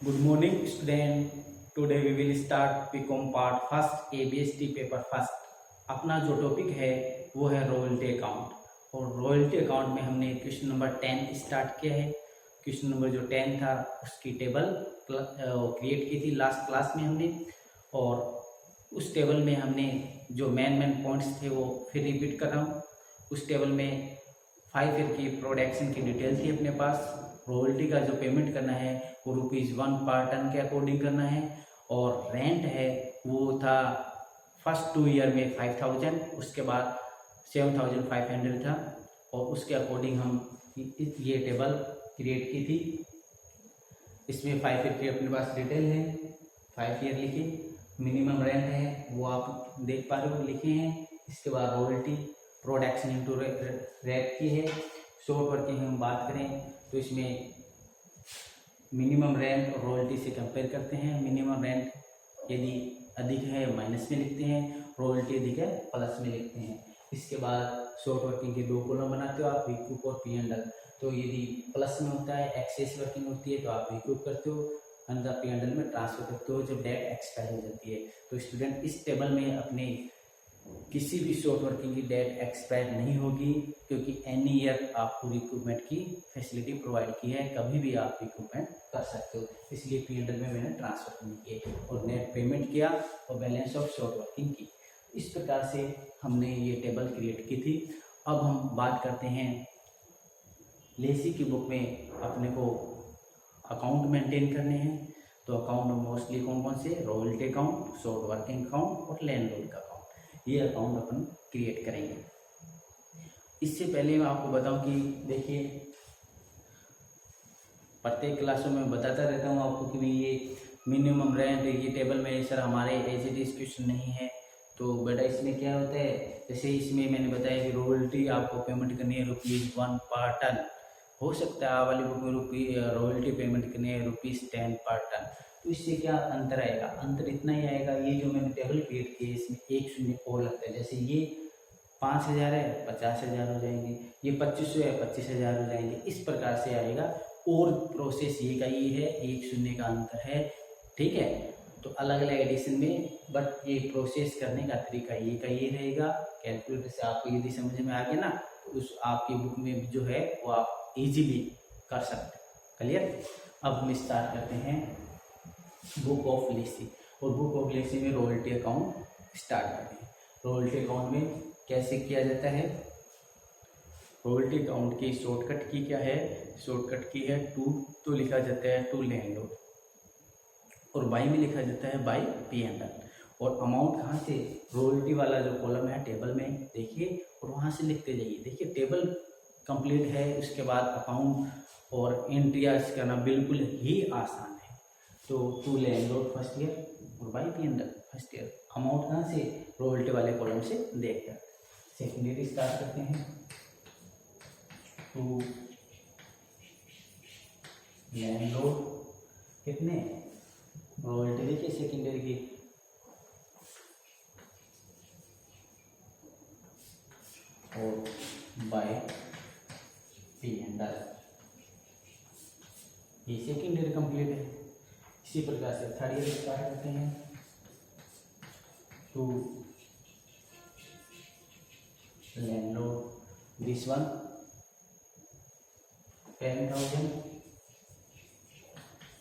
Good morning, student. Today we will start BCom part first ABST paper first. अपना जो topic है वो है रॉयल्टी अकाउंट और रॉयल्टी अकाउंट में हमने क्वेश्चन नंबर 10 स्टार्ट किया है। क्वेश्चन नंबर जो 10 था उसकी टेबल क्रिएट की थी लास्ट क्लास में हमने, और उस टेबल में हमने जो मेन पॉइंट्स थे वो फिर रिपीट कर रहा हूँ। उस टेबल में 5 ईयर की प्रोडक्शन की डिटेल थी अपने पास। रॉयल्टी का जो पेमेंट करना है वो ₹1 पर टन के अकॉर्डिंग करना है, और रेंट है वो था फर्स्ट 2 ईयर में 5000, उसके बाद 7500 था, और उसके अकॉर्डिंग हम ये टेबल क्रिएट की थी। इसमें 5 ईयर की अपने पास डिटेल है, 5 ईयर लिखे, मिनिमम रेंट है वो आप देख पा रहे हो लिखे हैं। इसके बाद रॉयल्टी प्रोडक्शन इंटू रेट की है। शॉर्ट वर्किंग हम बात करें तो इसमें मिनिमम रेंट और रॉयल्टी से कंपेयर करते हैं। मिनिमम रेंट यदि अधिक है माइनस में लिखते हैं, रॉयल्टी अधिक है प्लस में लिखते हैं। इसके बाद शॉर्ट वर्किंग के 2 कॉलम बनाते हो आप, रिकूप और पी एंड एल। तो यदि प्लस में होता है, एक्सेस वर्किंग होती है तो आप रिकूप करते हो, अंदर पी एंड एल में ट्रांसफर करते हो जब डेट एक्सपायर हो जाती है। तो स्टूडेंट इस टेबल में अपने किसी भी शॉर्ट वर्किंग की डेट एक्सपायर नहीं होगी, क्योंकि एनी ईयर आपको रिक्रूटमेंट की फैसिलिटी प्रोवाइड की है, कभी भी आप रिक्रूटमेंट कर सकते हो। इसलिए पीएनएल में मैंने ट्रांसफर नहीं किए और नेट पेमेंट किया और बैलेंस ऑफ शॉर्ट वर्किंग की। इस प्रकार से हमने ये टेबल क्रिएट की थी। अब हम बात करते हैं लेसी की बुक में अपने को अकाउंट मेंटेन करने हैं। तो अकाउंट मोस्टली कौन कौन से, royalty account, short working account और लैंडलॉर्ड का अकाउंट, ये अकाउंट अपन क्रिएट करेंगे। इससे पहले मैं आपको बताऊं कि देखिए, प्रत्येक क्लासों में बताता रहता हूं आपको कि भाई ये मिनिमम रेंट ये टेबल में सर हमारे एज इट इज क्वेश्चन नहीं है। तो बेटा इसमें क्या होता है, जैसे इसमें मैंने बताया कि रॉयल्टी आपको पेमेंट करनी है ₹1 पर टन। हो सकता है आ वाली बुक में रॉयल्टी पेमेंट करनी है ₹10 पर टन। तो इससे क्या अंतर आएगा, अंतर इतना ही आएगा, ये जो मैंने टेबल क्रिएट की है इसमें एक शून्य और लगता है। जैसे ये 5000 है, 50,000 हो जाएंगे, ये 2500 है, 25,000 हो जाएंगे। इस प्रकार से आएगा, और प्रोसेस ये का ये है, एक शून्य का अंतर है, ठीक है। तो अलग अलग एडिशन में, बट ये प्रोसेस करने का तरीका ये का ये रहेगा। कैलकुलेटर से आपको यदि समझ में आ गया ना, तो उस आपकी बुक में जो है वो आप इजीली कर सकते हैं। क्लियर। अब हम स्टार्ट करते हैं बुक ऑफ लेसी, और बुक ऑफ लेसी में रॉयल्टी अकाउंट स्टार्ट करते हैं। रॉयल्टी अकाउंट में कैसे किया जाता है, रॉयल्टी अकाउंट की शॉर्टकट की क्या है, शॉर्टकट की है टू, तो लिखा जाता है टू लैंडलॉर्ड, और बाई में लिखा जाता है बाई पी एंड एल। और अमाउंट कहाँ से, रॉयल्टी वाला जो कॉलम है टेबल में देखिए, और वहाँ से लिखते जाइए। देखिए टेबल कंप्लीट है, उसके बाद अकाउंट और एंट्रियाज करना बिल्कुल ही आसान है। तो टू लैंडलॉर्ड फर्स्ट ईयर और by P and L first year. Amount कहाँ से, रॉयल्टी वाले कॉलम से देखकर। सेकेंडरी स्टार्ट करते हैं, टू लैंडलॉर्ड कितने, रॉयल्टी देखिए सेकेंडरी की और बाय पी एंड एल, ये सेकेंड ईयर कंप्लीट है। इसी प्रकार से थर्ड ईयर स्टार्ट करते हैं, टू लैंडलॉर्ड दिस वन 10,000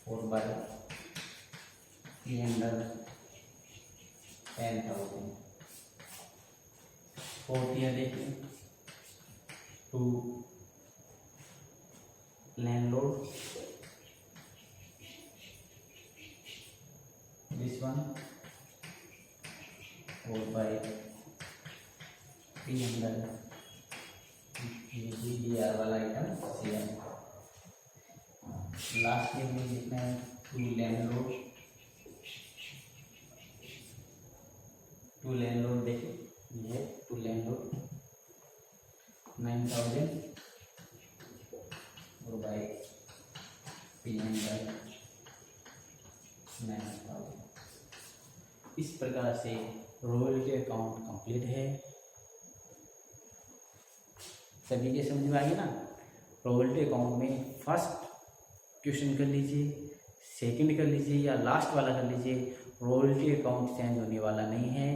और by P and L 10,000। Fourth year देखिए, टू लैंडलॉर्ड दिस वन और by P and L, GDR वाला आइटम CM। लास्ट ईयर में लिखना है टू लैंडलॉर्ड देखिए, ये टू लैंडलॉर्ड 9,000 और बाय पी एंड एल 9,000। इस प्रकार से रॉयल्टी अकाउंट कंप्लीट है। सभी के समझ में आ गया ना। रॉयल्टी अकाउंट में फर्स्ट क्वेश्चन कर लीजिए, सेकंड कर लीजिए या लास्ट वाला कर लीजिए, रॉयल्टी अकाउंट चेंज होने वाला नहीं है,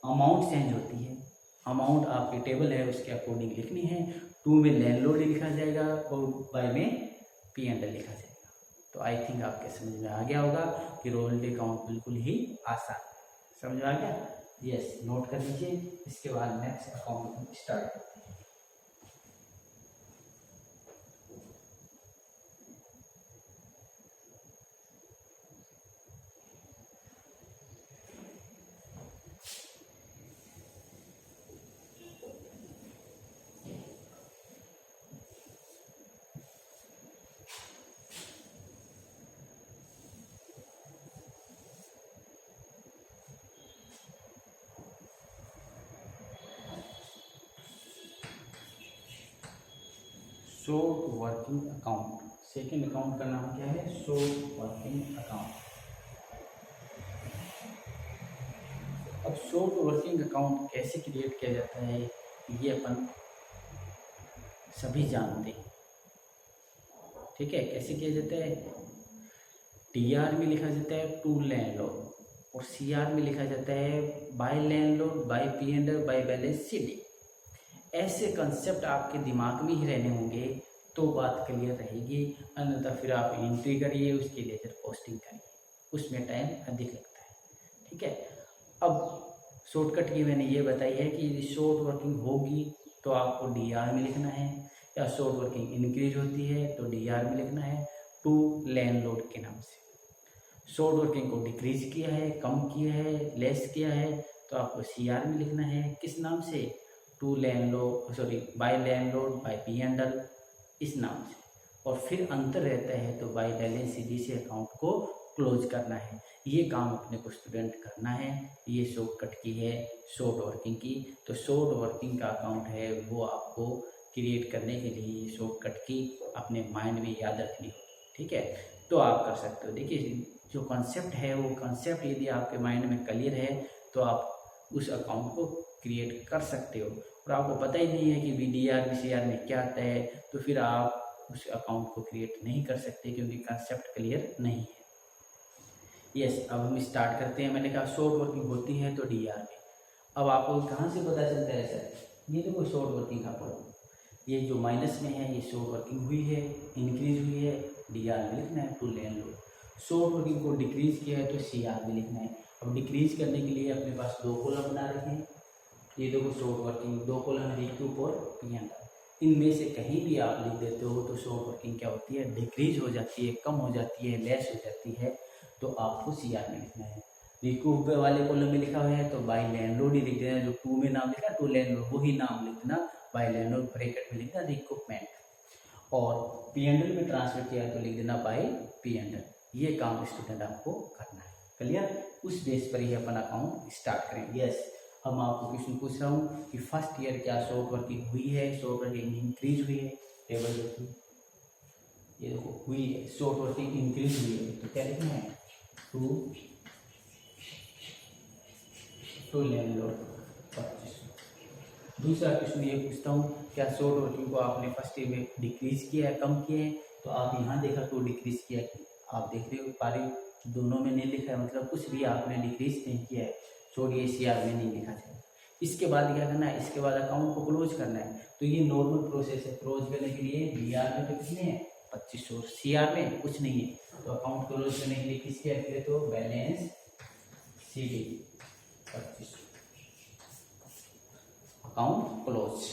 अमाउंट चेंज होती है। अमाउंट आपकी टेबल है उसके अकॉर्डिंग लिखनी है। 2 में लैंडलॉर्ड लिखा जाएगा और बाय में P&L लिखा जाएगा। तो आई थिंक आपके समझ में आ गया होगा कि रॉयल्टी अकाउंट बिल्कुल ही आसान है। समझ में आ गया? यस, नोट कर लीजिए। इसके बाद नेक्स्ट अकाउंट स्टार्ट करते हैं। Short working account, second account का नाम क्या है? Short working account. अब शॉर्ट वर्किंग अकाउंट कैसे क्रिएट किया जाता है ये अपन सभी जानते हैं, ठीक है? कैसे किया जाता है? TR में लिखा जाता है टू लैंडलॉर्ड और CR में लिखा जाता है by landlord, by P&L, by balance sheet. ऐसे कंसेप्ट आपके दिमाग में ही रहने होंगे तो बात क्लियर रहेगी, अन्यथा फिर आप एंट्री करिए, उसके लिए फिर पोस्टिंग करिए, उसमें टाइम अधिक लगता है, ठीक है? अब शॉर्टकट की मैंने ये बताई है कि यदि शॉर्ट वर्किंग होगी तो आपको DR में लिखना है, या शॉर्ट वर्किंग इंक्रीज होती है तो DR में लिखना है टू लैंडलॉर्ड के नाम से। शॉर्ट वर्किंग को डिक्रीज किया है, कम किया है, लेस किया है तो आपको CR में लिखना है। किस नाम से? To landlord, sorry by landlord, by P&L, इस नाम से। और फिर अंतर रहता है तो बाय बैलेंस शीट से अकाउंट को क्लोज करना है। ये काम अपने को स्टूडेंट करना है। ये शॉर्टकट की है शॉर्ट वर्किंग की। तो शॉर्ट वर्किंग का अकाउंट है वो आपको क्रिएट करने के लिए शॉर्टकट की अपने माइंड में याद रखनी होगी, ठीक है? तो आप कर सकते हो। देखिए जो कॉन्सेप्ट है वो कॉन्सेप्ट यदि आपके माइंड में क्लियर है तो आप उस अकाउंट को क्रिएट कर सकते हो। और आपको पता ही नहीं है कि VDR VCR में क्या आता है तो फिर आप उस अकाउंट को क्रिएट नहीं कर सकते क्योंकि कंसेप्ट क्लियर नहीं है। यस, अब हम स्टार्ट करते हैं। मैंने कहा शॉर्ट वर्किंग होती है तो DR में। अब आपको कहाँ से पता चलता है सर? ये देखो शॉर्ट वर्किंग का पढ़ो, ये जो माइनस में है ये शॉर्ट वर्किंग हुई है, इंक्रीज हुई है, DR में लिखना है टू लैंडलॉर्ड। शॉर्ट वर्किंग को डिक्रीज किया है तो CR में लिखना है। अब डिक्रीज करने के लिए अपने पास 2 कॉलम बना रखे हैं। ये देखो शॉर्ट वर्किंग 2 कॉलम रिक्यूप और P&L। इनमें से कहीं भी आप लिख देते हो तो शॉर्ट वर्किंग क्या होती है? डिक्रीज हो जाती है, कम हो जाती है, लेस हो जाती है, तो आपको CR में लिखना है। रिक्यूप वाले कॉलम में लिखा हुआ है तो बाय लैंडलॉर्ड ही लिख देना। जो 2 में नाम लिखा टू लैंडलॉर्ड वही नाम लिख देना, बाय लैंडलॉर्ड ब्रैकेट में लिखना रिक्रूटमेंट। और P&L में ट्रांसफर किया तो लिख देना बाय P&L। ये काम स्टूडेंट आपको करना है, क्लियर? उस बेस पर ही अपन अकाउंट स्टार्ट करेंगे। यस, अब मैं आपको क्वेश्चन पूछ रहा हूँ कि फर्स्ट ईयर क्या शॉर्ट वर्किंग हुई है? शॉर्ट वर्किंग इंक्रीज हुई है? टेबल देखिए, ये देखो हुई है, शॉर्ट वर्किंग इंक्रीज हुई है तो क्या लिखना है? To landlord 2500। दूसरा क्वेश्चन ये पूछता हूँ क्या शॉर्ट वर्किंग को आपने फर्स्ट ईयर में डिक्रीज किया है, कम किए हैं? तो आप यहाँ देखा तो डिक्रीज किया है, आप देख रहे हो पारी दोनों में नहीं लिखा है, मतलब कुछ भी आपने डिक्रीज नहीं किया है। छोड़िए CR में नहीं लिखा जाए। इसके बाद क्या करना है? इसके बाद अकाउंट को क्लोज करना है। तो ये नॉर्मल प्रोसेस है। क्लोज करने के लिए DR में तो कितने हैं? 2500, CR में कुछ नहीं है। तो अकाउंट क्लोज करने के लिए किसके अकेले? तो बैलेंस शीट 2500, अकाउंट क्लोज।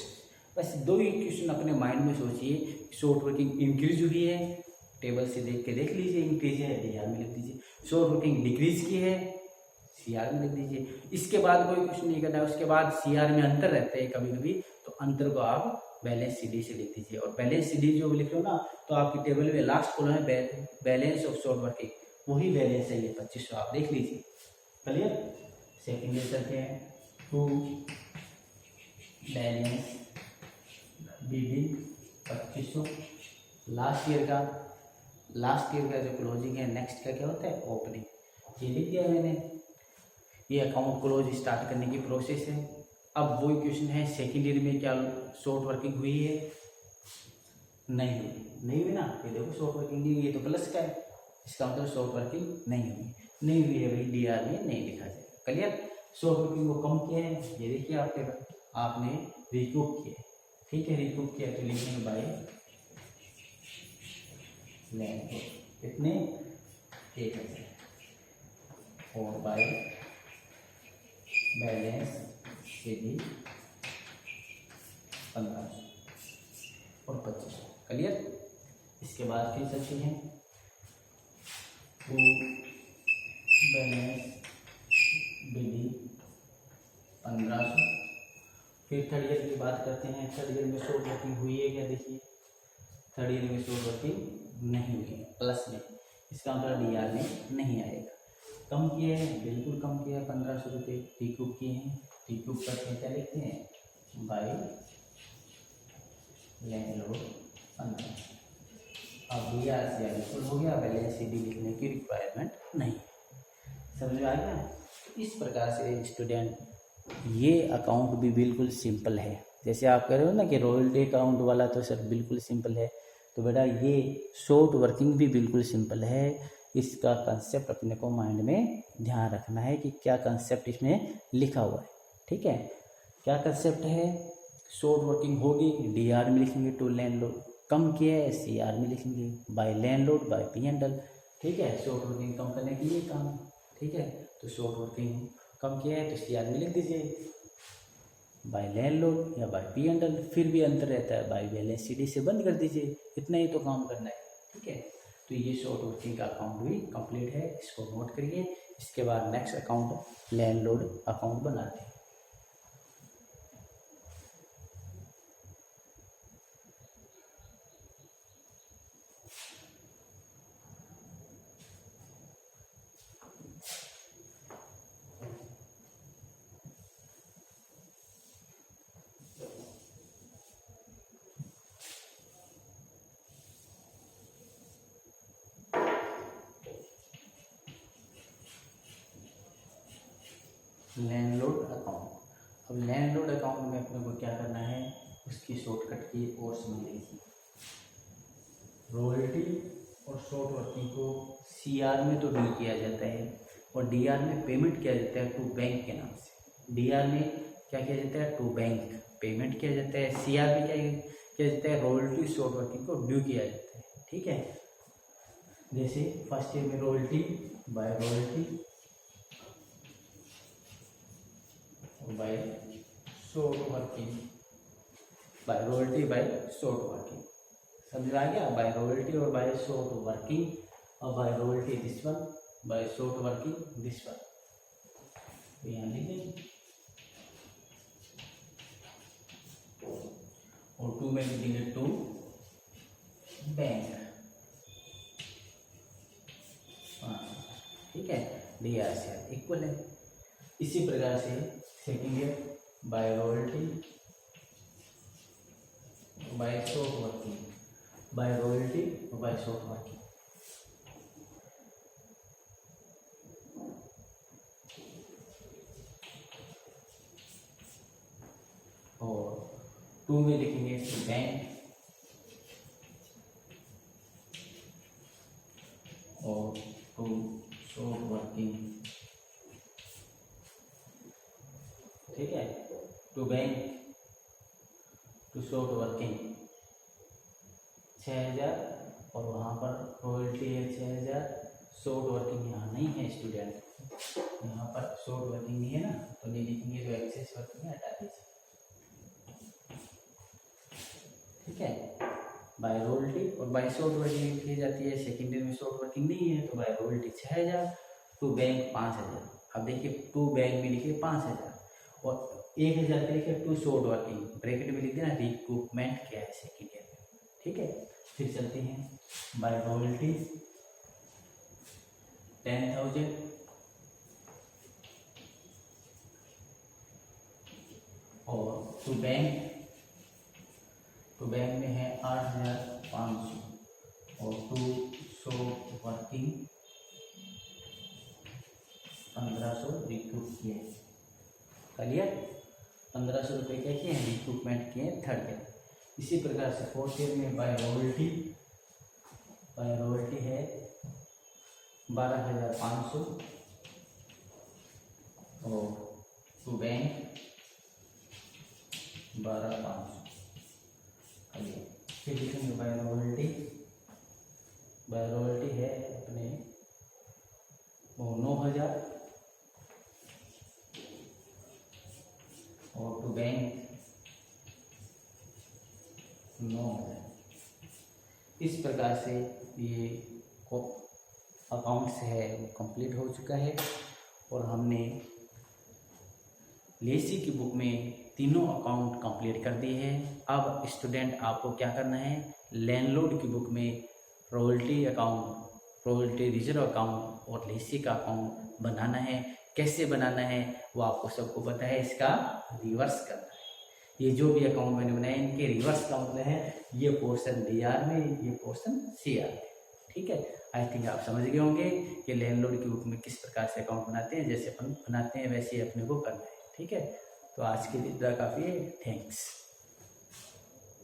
बस 2 ही क्वेश्चन अपने माइंड में सोचिए। शॉर्ट वर्किंग इंक्रीज हुई है, टेबल से देख के देख लीजिए, इंक्रीज है DR में लिख दीजिए। शॉर्ट वर्किंग डिक्रीज की है, CR में लिख दीजिए। इसके बाद कोई क्वेश्चन नहीं करना है। उसके बाद CR में अंतर रहते हैं कभी कभी, तो अंतर को आप बैलेंस CD से लिख दीजिए। और बैलेंस CD जो लिख लो ना तो आपकी टेबल में लास्ट कॉलम है बैलेंस ऑफ शॉर्ट वर्किंग, वही बैलेंस है ये 2500, आप देख लीजिए, क्लियर? सेकेंड ईयर चलते हैं। To balance BD 2500। Last year का जो क्लोजिंग है, नेक्स्ट का क्या होता है? ओपनिंग। ये लिख दिया मैंने। ये अकाउंट क्लोज स्टार्ट करने की प्रोसेस है। अब वो क्वेश्चन है सेकेंड ईयर में क्या शॉर्ट वर्किंग हुई है? नहीं हुई ना। ये देखो शॉर्ट वर्किंग नहीं हुई, ये तो प्लस का है। इसका मतलब शॉर्ट वर्किंग नहीं हुई। नहीं हुई है भाई, डीआर में नहीं लिखा जाएगा। क्लियर। शॉर्ट वर्किंग को कम किया है, ये देखिए आपने रिकूप किया, ठीक है, रिकूप किया तो लिखेंगे बाय लैंड लोड कितने 1000 और बाय बैलेंस सीधी 1500 और 2500। क्लियर। इसके बाद फिर चलते हैं टू बैलेंस बिडी 1500। फिर थर्ड ईयर की बात करते हैं। थर्ड ईयर में शॉर्ट वर्किंग हुई है क्या, देखिए थर्ड ईयर में शॉर्ट वर्किंग नहीं हुई है, प्लस में, इसका मतलब डीआर में नहीं आएगा। कम किया है, बिल्कुल कम किया है, 1500 रुपये रिकूप किए हैं। रिकूप करके क्या लिखते हैं बाय लैंड लोड 1500। अब डीआर से बिल्कुल हो गया, बैलेंस सीडी लिखने की रिक्वायरमेंट नहीं। समझ में आ गया। तो इस प्रकार से स्टूडेंट ये अकाउंट भी बिल्कुल सिंपल है। जैसे आप कह रहे हो ना कि रॉयल्टी अकाउंट वाला तो सर बिल्कुल सिंपल है, तो बेटा ये शॉर्ट वर्किंग भी बिल्कुल सिंपल है। इसका कंसेप्ट अपने को माइंड में ध्यान रखना है कि क्या कंसेप्ट इसमें लिखा हुआ है। ठीक है, क्या कंसेप्ट है। शॉर्ट वर्किंग होगी डीआर में लिखेंगे टू लैंड लोड, कम किया है सीआर में लिखेंगे by land load bye P&L. ठीक है, शॉर्ट वर्किंग कम करने के लिए काम। ठीक है, तो शॉर्ट वर्किंग कम किया है तो सीआर में लिख दीजिए बाय लैंड लोड या बाय पी&एल। फिर भी अंतर रहता है, बाय बैलेंस सीडी से बंद कर दीजिए। इतना ही तो काम करना है। ठीक है, तो ये शॉर्ट वर्किंग का अकाउंट भी कंप्लीट है, इसको नोट करिए। इसके बाद next account land load account बनाते हैं। Landlord account. अब लैंडलॉर्ड अकाउंट में अपने को क्या करना है, उसकी शॉर्टकट की और समझ लीजिए। रॉयल्टी और शॉर्ट वर्किंग को सीआर में तो डील किया जाता है और डीआर में पेमेंट किया जाता है टू बैंक के नाम से। डीआर में क्या किया जाता है, टू बैंक पेमेंट किया जाता है। सीआर में क्या किया जाता है, रॉयल्टी शॉर्ट वर्किंग को ड्यू किया जाता है। ठीक है, जैसे फर्स्ट ईयर में royalty by royalty by short working, by royalty by short working. समझ आ गया, बाय रॉयल्टी और बाय शॉर्ट वर्किंग, और by royalty this one, by short working this one. तो यहाँ लिखेंगे और टू में लिखेंगे टू बैंक। ठीक है, डीआर से इक्वल है। इसी प्रकार से second year by royalty by short working, by royalty और बाय शॉर्ट वर्किंग। और टू में लिखेंगे बैंक और टू शॉर्ट वर्किंग। ठीक है, to bank to short working 6000 और वहाँ पर रॉयल्टी है 6000। शॉर्ट वर्किंग यहाँ नहीं है स्टूडेंट, यहाँ पर शॉर्ट वर्किंग नहीं है ना, तो नहीं लिखेंगे, जो एक्सेस वर्किंग है हटा दीजिए। ठीक है, बाय रॉयल्टी और बाय शॉर्ट वर्किंग लिखी जाती है। सेकेंड ईयर में शॉर्ट वर्किंग नहीं है तो बाय रॉयल्टी 6000, टू बैंक 5000। अब देखिए टू बैंक में लिखिए 5000 और 1000 पे लिखे टू शॉर्ट वर्किंग, ब्रैकेट में लिख देना रिक्रूटमेंट क्या है सेकेंड ईयर में। ठीक है, फिर चलते हैं बाय रॉयल्टी 10,000 और टू बैंक में है 8500 और टू शॉर्ट वर्किंग 1500 रिक्रूट किए। क्लियर, 1500 रुपये क्या किए हैं, रिक्रूटमेंट किए थर्ड ईयर। इसी प्रकार से फोर्थ ईयर में बाय रॉयल्टी है 12,500 और टू बैंक 12,500। आइए फिर लिखेंगे बाय रॉयल्टी। बाय रॉयल्टी है अपने वो 9,000 और टू बैंक 9,000। इस प्रकार से ये अकाउंट्स है वो कंप्लीट हो चुका है और हमने लेसी की बुक में तीनों अकाउंट कंप्लीट कर दिए हैं। अब स्टूडेंट आपको क्या करना है, लैंडलॉर्ड की बुक में royalty account, royalty reserve account और लेसी का अकाउंट बनाना है। कैसे बनाना है वो आपको सबको पता है, इसका रिवर्स करना है। ये जो भी अकाउंट मैंने बनाए इनके रिवर्स का मतलब है ये पोर्शन BR में, ये पोर्शन CR में। ठीक है, आई थिंक आप समझ गए होंगे कि लैंडलॉर्ड की बुक में किस प्रकार से अकाउंट बनाते हैं। जैसे अपन बनाते हैं वैसे ही अपने को करना है। ठीक है, तो आज के लिए इतना काफ़ी है। थैंक्स।